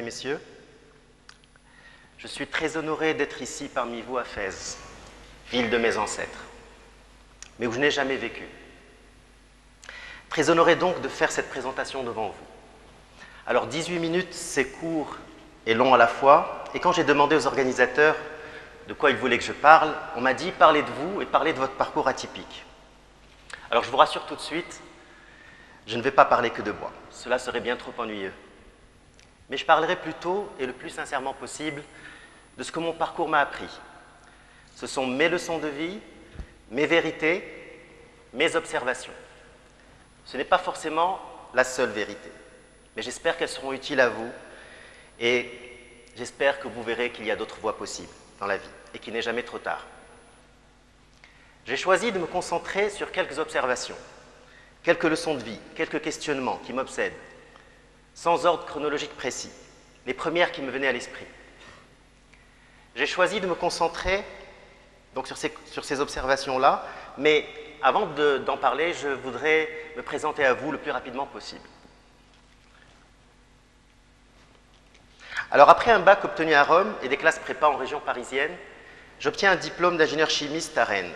messieurs, je suis très honoré d'être ici parmi vous à Fès, ville de mes ancêtres, mais où je n'ai jamais vécu. Très honoré donc de faire cette présentation devant vous. Alors 18 minutes, c'est court et long à la fois, et quand j'ai demandé aux organisateurs de quoi ils voulaient que je parle, on m'a dit « parlez de vous et parlez de votre parcours atypique ». Alors je vous rassure tout de suite, je ne vais pas parler que de moi, cela serait bien trop ennuyeux. Mais je parlerai plutôt, et le plus sincèrement possible, de ce que mon parcours m'a appris. Ce sont mes leçons de vie, mes vérités, mes observations. Ce n'est pas forcément la seule vérité, mais j'espère qu'elles seront utiles à vous et j'espère que vous verrez qu'il y a d'autres voies possibles dans la vie et qu'il n'est jamais trop tard. J'ai choisi de me concentrer sur quelques observations, quelques leçons de vie, quelques questionnements qui m'obsèdent, sans ordre chronologique précis, les premières qui me venaient à l'esprit. J'ai choisi de me concentrer donc, sur ces observations-là, mais avant d'en parler, je voudrais me présenter à vous le plus rapidement possible. Alors, après un bac obtenu à Rome et des classes prépa en région parisienne, j'obtiens un diplôme d'ingénieur chimiste à Rennes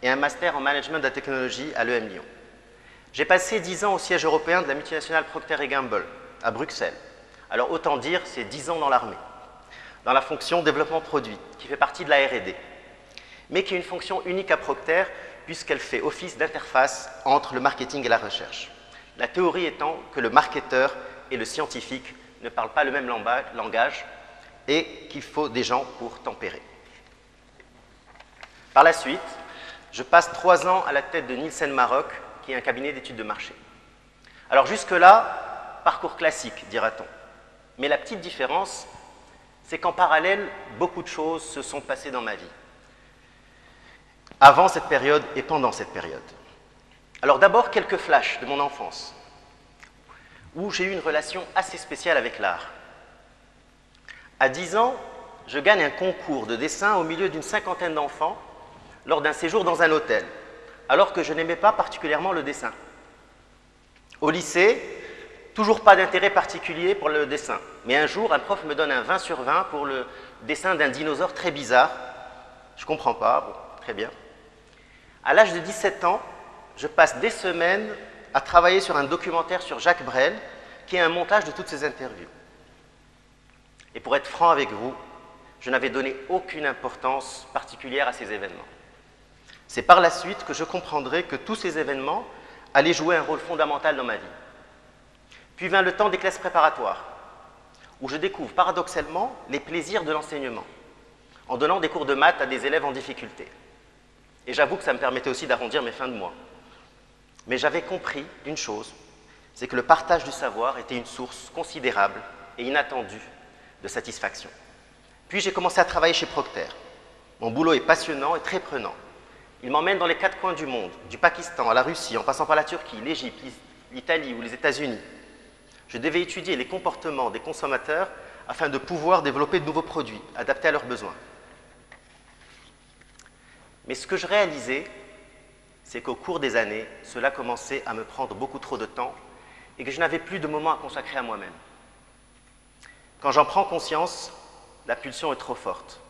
et un master en management de la technologie à l'EM Lyon. J'ai passé 10 ans au siège européen de la multinationale Procter & Gamble, à Bruxelles. Alors, autant dire, c'est 10 ans dans l'armée, dans la fonction développement produit, qui fait partie de la R&D, mais qui est une fonction unique à Procter, puisqu'elle fait office d'interface entre le marketing et la recherche. La théorie étant que le marketeur et le scientifique ne parlent pas le même langage et qu'il faut des gens pour tempérer. Par la suite, je passe 3 ans à la tête de Nielsen Maroc, qui est un cabinet d'études de marché. Alors jusque-là, parcours classique, dira-t-on. Mais la petite différence, c'est qu'en parallèle, beaucoup de choses se sont passées dans ma vie. Avant cette période et pendant cette période. Alors d'abord, quelques flashs de mon enfance, où j'ai eu une relation assez spéciale avec l'art. À 10 ans, je gagne un concours de dessin au milieu d'une 50aine d'enfants lors d'un séjour dans un hôtel, alors que je n'aimais pas particulièrement le dessin. Au lycée, toujours pas d'intérêt particulier pour le dessin, mais un jour, un prof me donne un 20 sur 20 pour le dessin d'un dinosaure très bizarre. Je ne comprends pas, bon, très bien. À l'âge de 17 ans, je passe des semaines à travailler sur un documentaire sur Jacques Brel, qui est un montage de toutes ces interviews. Et pour être franc avec vous, je n'avais donné aucune importance particulière à ces événements. C'est par la suite que je comprendrai que tous ces événements allaient jouer un rôle fondamental dans ma vie. Puis vint le temps des classes préparatoires, où je découvre paradoxalement les plaisirs de l'enseignement, en donnant des cours de maths à des élèves en difficulté. Et j'avoue que ça me permettait aussi d'arrondir mes fins de mois. Mais j'avais compris une chose, c'est que le partage du savoir était une source considérable et inattendue de satisfaction. Puis j'ai commencé à travailler chez Procter. Mon boulot est passionnant et très prenant. Il m'emmène dans les 4 coins du monde, du Pakistan à la Russie, en passant par la Turquie, l'Égypte, l'Italie ou les États-Unis. Je devais étudier les comportements des consommateurs afin de pouvoir développer de nouveaux produits, adaptés à leurs besoins. Mais ce que je réalisais, c'est qu'au cours des années, cela commençait à me prendre beaucoup trop de temps et que je n'avais plus de moments à consacrer à moi-même. Quand j'en prends conscience, la pulsion est trop forte.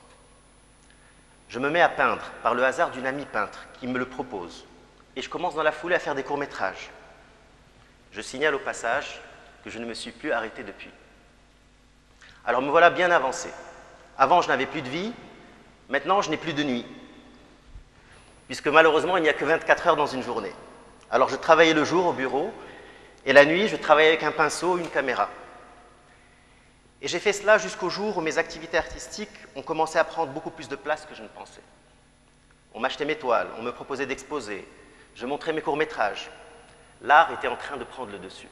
Je me mets à peindre par le hasard d'une amie peintre qui me le propose et je commence dans la foulée à faire des courts-métrages. Je signale au passage que je ne me suis plus arrêté depuis. Alors me voilà bien avancé. Avant, je n'avais plus de vie, maintenant, je n'ai plus de nuit. Puisque malheureusement, il n'y a que 24 heures dans une journée. Alors je travaillais le jour au bureau, et la nuit, je travaillais avec un pinceau, une caméra. Et j'ai fait cela jusqu'au jour où mes activités artistiques ont commencé à prendre beaucoup plus de place que je ne pensais. On m'achetait mes toiles, on me proposait d'exposer, je montrais mes courts-métrages. L'art était en train de prendre le dessus.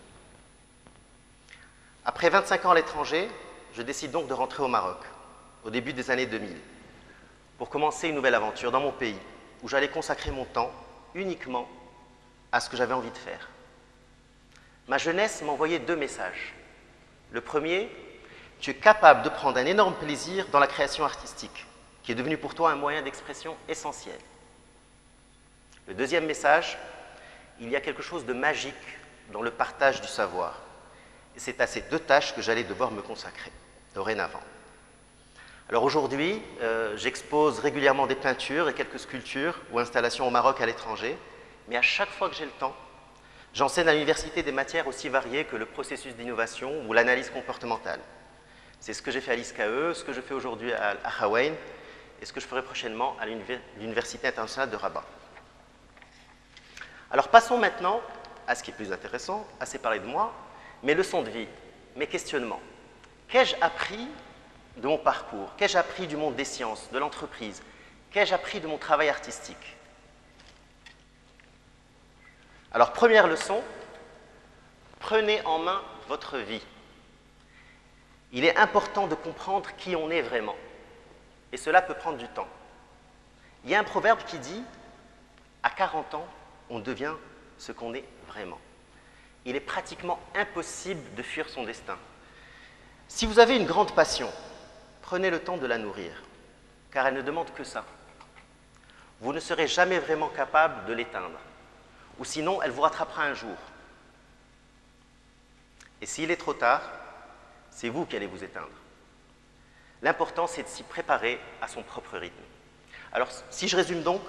Après 25 ans à l'étranger, je décide donc de rentrer au Maroc, au début des années 2000, pour commencer une nouvelle aventure dans mon pays, où j'allais consacrer mon temps uniquement à ce que j'avais envie de faire. Ma jeunesse m'envoyait 2 messages. Le premier, tu es capable de prendre un énorme plaisir dans la création artistique, qui est devenue pour toi un moyen d'expression essentiel. Le deuxième message, il y a quelque chose de magique dans le partage du savoir. Et c'est à ces 2 tâches que j'allais devoir me consacrer. dorénavant. Alors aujourd'hui, j'expose régulièrement des peintures et quelques sculptures ou installations au Maroc à l'étranger, mais à chaque fois que j'ai le temps, j'enseigne à l'université des matières aussi variées que le processus d'innovation ou l'analyse comportementale. C'est ce que j'ai fait à l'ISCAE, ce que je fais aujourd'hui à Hawaïn et ce que je ferai prochainement à l'Université internationale de Rabat. Alors passons maintenant à ce qui est plus intéressant, assez parlé de moi, mes leçons de vie, mes questionnements. Qu'ai-je appris de mon parcours? Qu'ai-je appris du monde des sciences, de l'entreprise? Qu'ai-je appris de mon travail artistique? Alors, première leçon, prenez en main votre vie. Il est important de comprendre qui on est vraiment. Et cela peut prendre du temps. Il y a un proverbe qui dit « À 40 ans, on devient ce qu'on est vraiment ». Il est pratiquement impossible de fuir son destin. Si vous avez une grande passion, prenez le temps de la nourrir, car elle ne demande que ça. Vous ne serez jamais vraiment capable de l'éteindre, ou sinon elle vous rattrapera un jour. Et s'il est trop tard, c'est vous qui allez vous éteindre. L'important, c'est de s'y préparer à son propre rythme. Alors, si je résume donc,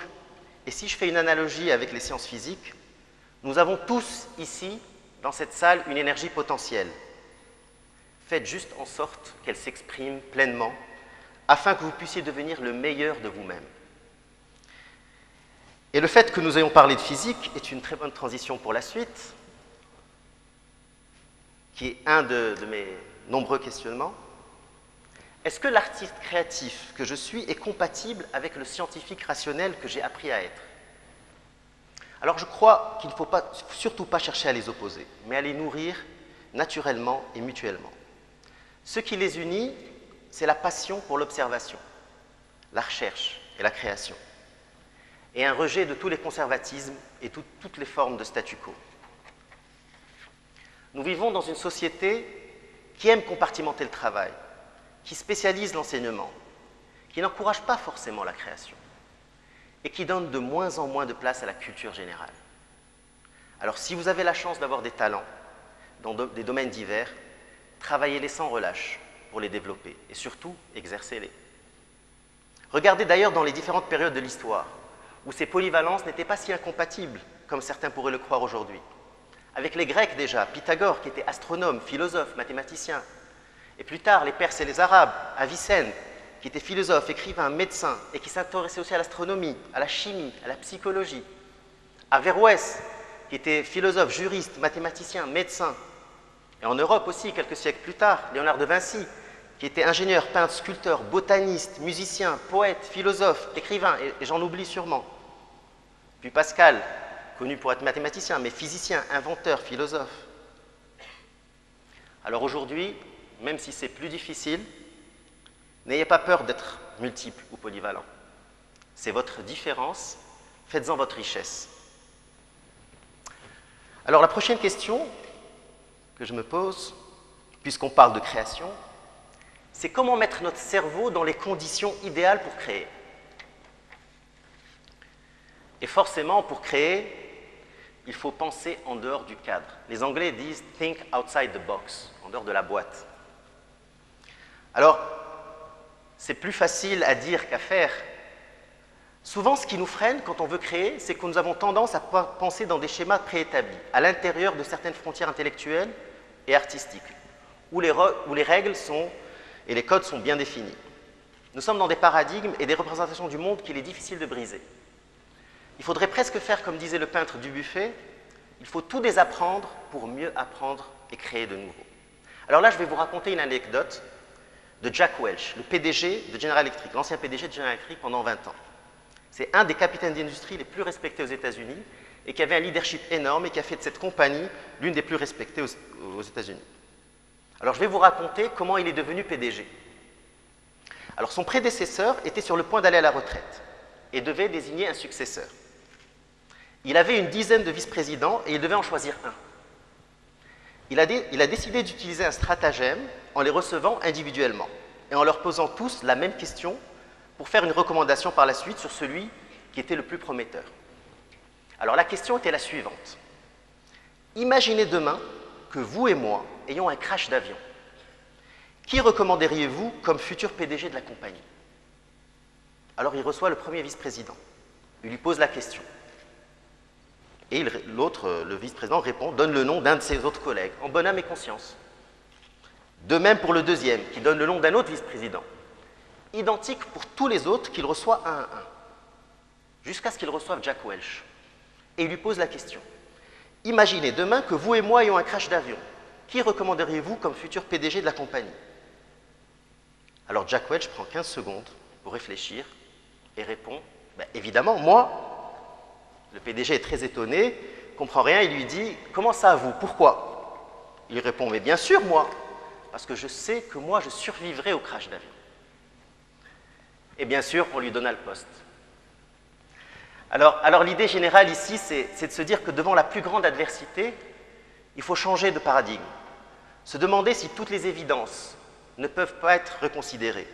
et si je fais une analogie avec les sciences physiques, nous avons tous ici, dans cette salle, une énergie potentielle. Faites juste en sorte qu'elle s'exprime pleinement afin que vous puissiez devenir le meilleur de vous-même. Et le fait que nous ayons parlé de physique est une très bonne transition pour la suite, qui est un de mes nombreux questionnements. Est-ce que l'artiste créatif que je suis est compatible avec le scientifique rationnel que j'ai appris à être? Alors je crois qu'il ne faut surtout pas chercher à les opposer, mais à les nourrir naturellement et mutuellement. Ce qui les unit, c'est la passion pour l'observation, la recherche et la création, et un rejet de tous les conservatismes et toutes les formes de statu quo. Nous vivons dans une société qui aime compartimenter le travail, qui spécialise l'enseignement, qui n'encourage pas forcément la création, et qui donne de moins en moins de place à la culture générale. Alors si vous avez la chance d'avoir des talents dans des domaines divers, travaillez-les sans relâche pour les développer et surtout exercez-les. Regardez d'ailleurs dans les différentes périodes de l'histoire où ces polyvalences n'étaient pas si incompatibles comme certains pourraient le croire aujourd'hui. Avec les Grecs déjà, Pythagore qui était astronome, philosophe, mathématicien, et plus tard les Perses et les Arabes, Avicenne qui était philosophe, écrivain, médecin et qui s'intéressait aussi à l'astronomie, à la chimie, à la psychologie. Averroès qui était philosophe, juriste, mathématicien, médecin. Et en Europe aussi, quelques siècles plus tard, Léonard de Vinci, qui était ingénieur, peintre, sculpteur, botaniste, musicien, poète, philosophe, écrivain, et j'en oublie sûrement. Puis Pascal, connu pour être mathématicien, mais physicien, inventeur, philosophe. Alors aujourd'hui, même si c'est plus difficile, n'ayez pas peur d'être multiple ou polyvalent. C'est votre différence, faites-en votre richesse. Alors la prochaine question que je me pose, puisqu'on parle de création, c'est comment mettre notre cerveau dans les conditions idéales pour créer. Et forcément, pour créer, il faut penser en dehors du cadre. Les Anglais disent « think outside the box », en dehors de la boîte. Alors, c'est plus facile à dire qu'à faire. Souvent, ce qui nous freine quand on veut créer, c'est que nous avons tendance à penser dans des schémas préétablis, à l'intérieur de certaines frontières intellectuelles et artistiques, où les règles et les codes sont bien définis. Nous sommes dans des paradigmes et des représentations du monde qu'il est difficile de briser. Il faudrait presque faire comme disait le peintre Dubuffet, il faut tout désapprendre pour mieux apprendre et créer de nouveau. Alors là, je vais vous raconter une anecdote de Jack Welch, le PDG de General Electric, l'ancien PDG de General Electric pendant 20 ans. C'est un des capitaines d'industrie les plus respectés aux États-Unis et qui avait un leadership énorme et qui a fait de cette compagnie l'une des plus respectées aux États-Unis. Alors je vais vous raconter comment il est devenu PDG. Alors son prédécesseur était sur le point d'aller à la retraite et devait désigner un successeur. Il avait une dizaine de vice-présidents et il devait en choisir un. Il a décidé d'utiliser un stratagème en les recevant individuellement et en leur posant tous la même question pour faire une recommandation par la suite sur celui qui était le plus prometteur. Alors la question était la suivante. Imaginez demain que vous et moi ayons un crash d'avion. Qui recommanderiez-vous comme futur PDG de la compagnie? Alors il reçoit le premier vice-président. Il lui pose la question. Et l'autre, le vice-président, répond, donne le nom d'un de ses autres collègues, en bonne âme et conscience. De même pour le deuxième, qui donne le nom d'un autre vice-président. Identique pour tous les autres qu'il reçoit un à un. Jusqu'à ce qu'il reçoive Jack Welch. Et il lui pose la question. Imaginez demain que vous et moi ayons un crash d'avion. Qui recommanderiez-vous comme futur PDG de la compagnie? Alors Jack Welch prend 15 secondes pour réfléchir et répond, évidemment, moi. Le PDG est très étonné, comprend rien, il lui dit, comment ça vous? Pourquoi? Il répond, mais bien sûr, moi, parce que je sais que moi, je survivrai au crash d'avion. Et bien sûr, on lui donna le poste. Alors l'idée générale ici, c'est de se dire que devant la plus grande adversité, il faut changer de paradigme. Se demander si toutes les évidences ne peuvent pas être reconsidérées.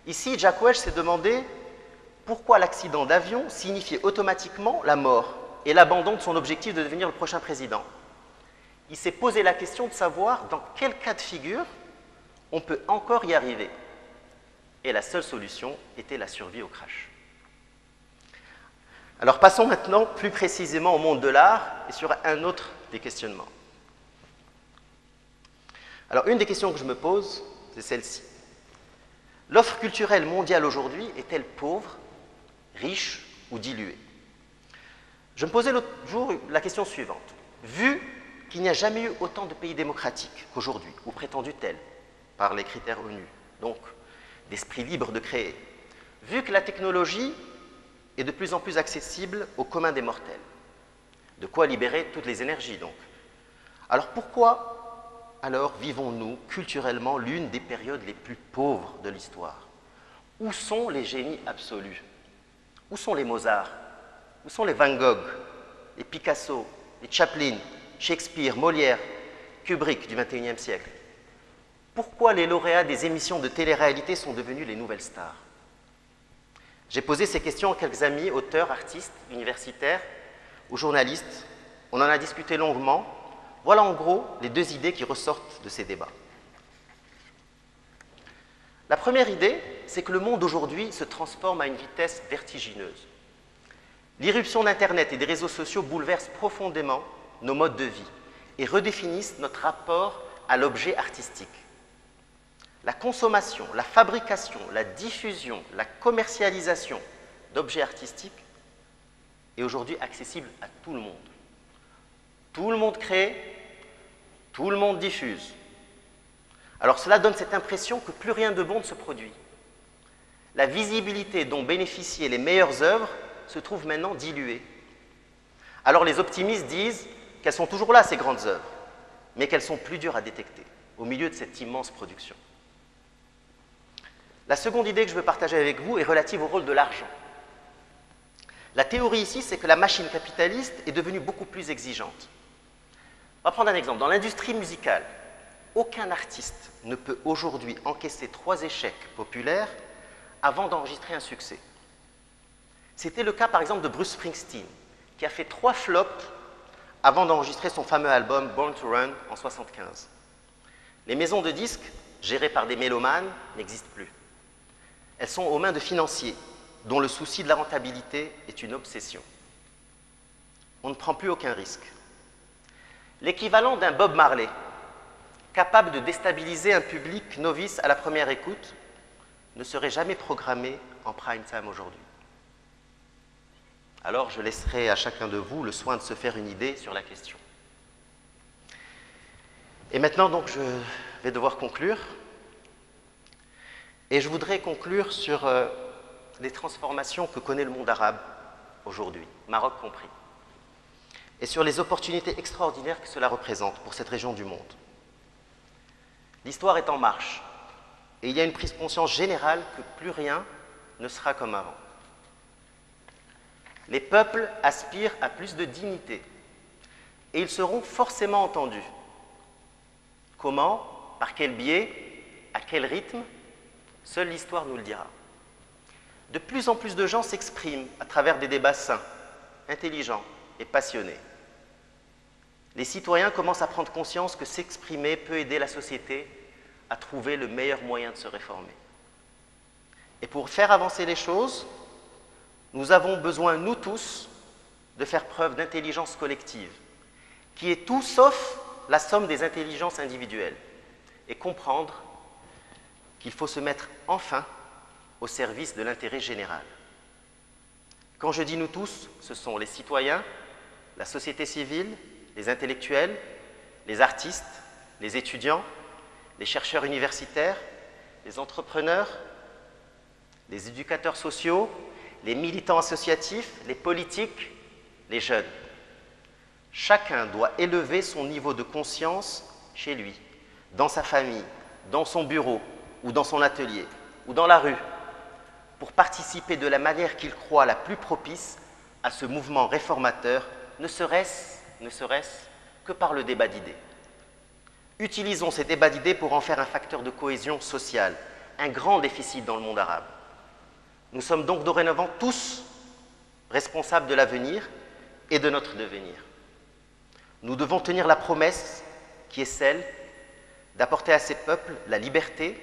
Ici, Jack Welch s'est demandé pourquoi l'accident d'avion signifiait automatiquement la mort et l'abandon de son objectif de devenir le prochain président. Il s'est posé la question de savoir dans quel cas de figure on peut encore y arriver. Et la seule solution était la survie au crash. Alors passons maintenant plus précisément au monde de l'art et sur un autre des questionnements. Alors une des questions que je me pose, c'est celle-ci. L'offre culturelle mondiale aujourd'hui est-elle pauvre, riche ou diluée? Je me posais l'autre jour la question suivante. Vu qu'il n'y a jamais eu autant de pays démocratiques qu'aujourd'hui, ou prétendus tels, par les critères ONU, donc d'esprit libre de créer, vu que la technologie est de plus en plus accessible au commun des mortels, de quoi libérer toutes les énergies donc. Alors pourquoi vivons-nous culturellement l'une des périodes les plus pauvres de l'histoire? Où sont les génies absolus? Où sont les Mozart? Où sont les Van Gogh, les Picasso, les Chaplin, Shakespeare, Molière, Kubrick du XXIe siècle? Pourquoi les lauréats des émissions de télé-réalité sont devenus les nouvelles stars? J'ai posé ces questions à quelques amis, auteurs, artistes, universitaires ou journalistes. On en a discuté longuement. Voilà en gros les deux idées qui ressortent de ces débats. La première idée, c'est que le monde aujourd'hui se transforme à une vitesse vertigineuse. L'irruption d'Internet et des réseaux sociaux bouleverse profondément nos modes de vie et redéfinissent notre rapport à l'objet artistique. La consommation, la fabrication, la diffusion, la commercialisation d'objets artistiques est aujourd'hui accessible à tout le monde. Tout le monde crée, tout le monde diffuse. Alors cela donne cette impression que plus rien de bon ne se produit. La visibilité dont bénéficiaient les meilleures œuvres se trouve maintenant diluée. Alors les optimistes disent qu'elles sont toujours là, ces grandes œuvres, mais qu'elles sont plus dures à détecter au milieu de cette immense production. La seconde idée que je veux partager avec vous est relative au rôle de l'argent. La théorie ici, c'est que la machine capitaliste est devenue beaucoup plus exigeante. On va prendre un exemple. Dans l'industrie musicale, aucun artiste ne peut aujourd'hui encaisser 3 échecs populaires avant d'enregistrer un succès. C'était le cas par exemple de Bruce Springsteen, qui a fait 3 flops avant d'enregistrer son fameux album Born to Run en 1975. Les maisons de disques, gérées par des mélomanes, n'existent plus. Elles sont aux mains de financiers, dont le souci de la rentabilité est une obsession. On ne prend plus aucun risque. L'équivalent d'un Bob Marley, capable de déstabiliser un public novice à la première écoute, ne serait jamais programmé en prime time aujourd'hui. Alors je laisserai à chacun de vous le soin de se faire une idée sur la question. Et maintenant donc je vais devoir conclure. Et je voudrais conclure sur les transformations que connaît le monde arabe aujourd'hui, Maroc compris, et sur les opportunités extraordinaires que cela représente pour cette région du monde. L'histoire est en marche, et il y a une prise de conscience générale que plus rien ne sera comme avant. Les peuples aspirent à plus de dignité, et ils seront forcément entendus. Comment? Par quel biais? À quel rythme? Seule l'histoire nous le dira. De plus en plus de gens s'expriment à travers des débats sains, intelligents et passionnés. Les citoyens commencent à prendre conscience que s'exprimer peut aider la société à trouver le meilleur moyen de se réformer. Et pour faire avancer les choses, nous avons besoin, nous tous, de faire preuve d'intelligence collective, qui est tout sauf la somme des intelligences individuelles, et comprendre qu'il faut se mettre enfin au service de l'intérêt général. Quand je dis nous tous, ce sont les citoyens, la société civile, les intellectuels, les artistes, les étudiants, les chercheurs universitaires, les entrepreneurs, les éducateurs sociaux, les militants associatifs, les politiques, les jeunes. Chacun doit élever son niveau de conscience chez lui, dans sa famille, dans son bureau ou dans son atelier ou dans la rue, pour participer de la manière qu'il croit la plus propice à ce mouvement réformateur, ne serait-ce que par le débat d'idées. Utilisons ces débats d'idées pour en faire un facteur de cohésion sociale, un grand déficit dans le monde arabe. Nous sommes donc dorénavant tous responsables de l'avenir et de notre devenir. Nous devons tenir la promesse qui est celle d'apporter à ces peuples la liberté,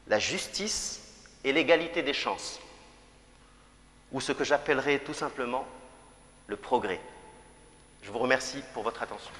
la justice et l'égalité des chances, ou ce que j'appellerai tout simplement le progrès. Je vous remercie pour votre attention.